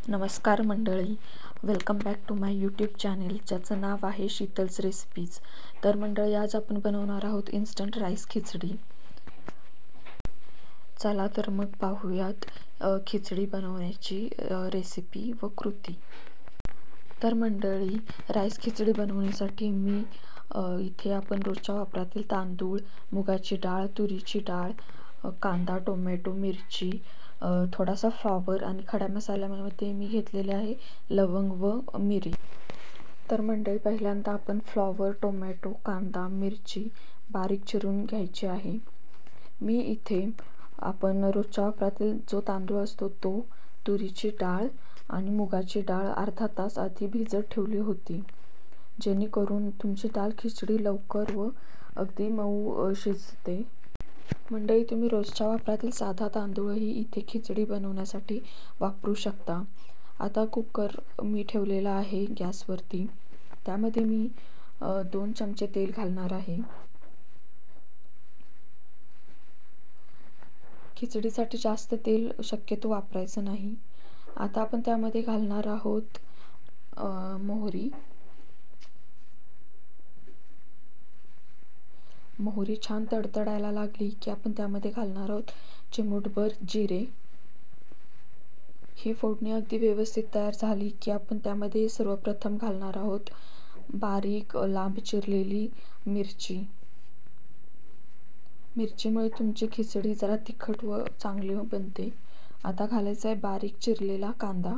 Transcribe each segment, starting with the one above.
नमस्कार मंडळी, welcome back to my YouTube channel ज्याचं नाव आहे शीतल्स रेसिपीज। तर मंडळी, आज आपण बनवणार आहोत इन्स्टंट राईस खिचडी। चला तर मग पाहूयात खिचडी बनवण्याची रेसिपी व कृती। तर मंडळी, राईस खिचडी बनवण्यासाठी मी इथे आपण रोजच्या वापरातील तांदूळ, मुगाची डाळ, तुरीची डाळ, कांदा, टोमॅटो, मिरची, थोडासा फ्लॉवर आणि खड्या मसाल्यामध्ये मी घेतलेले आहे लवंग व मिरी। तर मंडळी, पहिल्यांदा आपण फ्लॉवर, टोमॅटो, कांदा, मिरची बारीक चिरून घ्यायची आहे। मी इथे आपण रोजच्या वापरातील जो तांदूळ असतो तो, तुरीची डाळ आणि मुगाची डाळ अर्धा तास आधी भिजत ठेवली होती, जेणेकरून तुमची डाळ खिचडी लवकर व अगदी मऊ शिजते। मंडळी, तुम्ही रोजच्या वापरातील साधा तांदूळही इथे खिचडी बनवण्यासाठी वापरू शकता। आता कुकर मी ठेवलेला आहे गॅसवरती, त्यामध्ये मी 2 चमचे तेल घालणार आहे। खिचडीसाठी जास्त तेल शक्यतो वापरायचं नाही। आता आपण त्यामध्ये घालणार आहोत मोहरी। मोहरी छान तडतडायला लागली की आपण त्यामध्ये घालणार आहोत चिमूटभर जिरे। ही फोडणी अगदी व्यवस्थित तयार झाली की आपण त्यामध्ये सर्वप्रथम घालणार आहोत बारीक लांब चिरलेली मिरची। मिरचीमुळे तुमची खिचडी जरा तिखट व चांगली बनते। आता घालायचा आहे बारीक चिरलेला कांदा।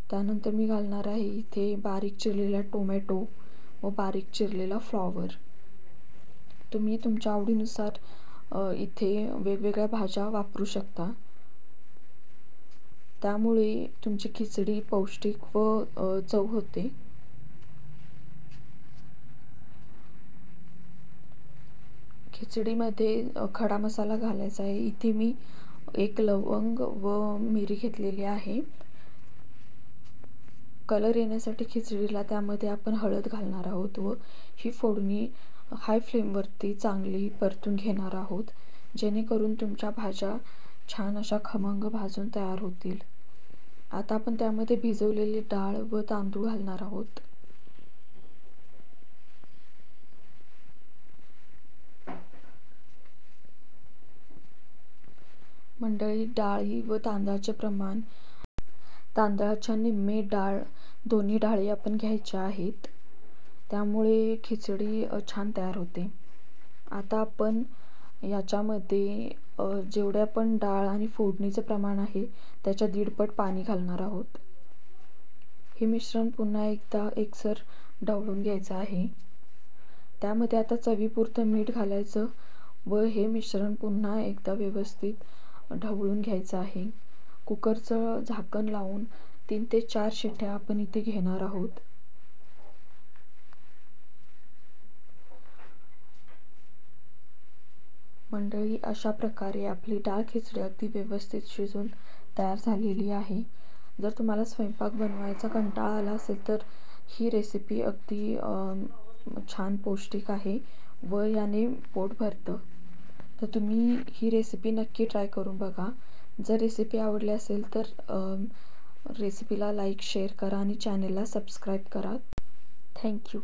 त्यानंतर मी घालणार आहे इथे बारीक चिरलेला टोमॅटो व बारीक चिरलेला फ्लॉवर। तुम्ही तुमच्या आवडीनुसार इथे वेगवेगळ्या भाज्या वापरू शकता, त्यामुळे तुमची खिचडी पौष्टिक व चव होते। खिचडीमध्ये खडा मसाला घालायचा आहे। इथे मी 1 लवंग व मिरी घेतलेली आहे। कलर येण्यासाठी खिचडीला त्यामध्ये आपण हळद घालणार आहोत व ही फोडणी हाय फ्लेमवरती चांगली परतून घेणार आहोत, जेणेकरून तुमच्या भाज्या छान अशा खमंग भाजून तयार होतील। आता आपण त्यामध्ये भिजवलेली डाळ व तांदूळ घालणार आहोत। मंडळी, डाळी व तांदळाचे प्रमाण, तांदळाच्या निम्मे डाळ दोन्ही डाळी आपण घ्यायच्या आहेत, त्यामुळे खिचडी छान तयार होते। आता आपण याच्यामध्ये जेवढ्या पण डाळ आणि फोडणीचं प्रमाण आहे त्याच्या 1.5 पट पाणी घालणार आहोत। हे मिश्रण पुन्हा एकदा एकसर ढवळून घ्यायचं आहे। त्यामध्ये आता चवीपुरतं मीठ घालायचं व हे मिश्रण पुन्हा एकदा व्यवस्थित ढवळून घ्यायचं आहे। कुकरचं झाकण लावून 3 ते 4 शिट्ट्या आपण इथे घेणार आहोत। मंडळी, अशा प्रकारे आपली डाळ खिचडी अगदी व्यवस्थित शिजून तयार झालेली आहे। जर तुम्हाला स्वयंपाक बनवायचा कंटाळा आला असेल तर ही रेसिपी अगदी छान पौष्टिक आहे व याने पोट भरतं। तर तुम्ही ही रेसिपी नक्की ट्राय करून बघा। जर रेसिपी आवडली असेल तर रेसिपीला लाईक, शेअर करा आणि चॅनेलला सबस्क्राईब करा। थँक्यू।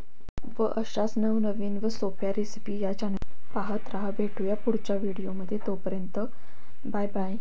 व अशाच नवनवीन व सोप्या रेसिपी या चॅनल पाहत राहा। भेटूया पुढच्या व्हिडिओमध्ये, तोपर्यंत बाय बाय।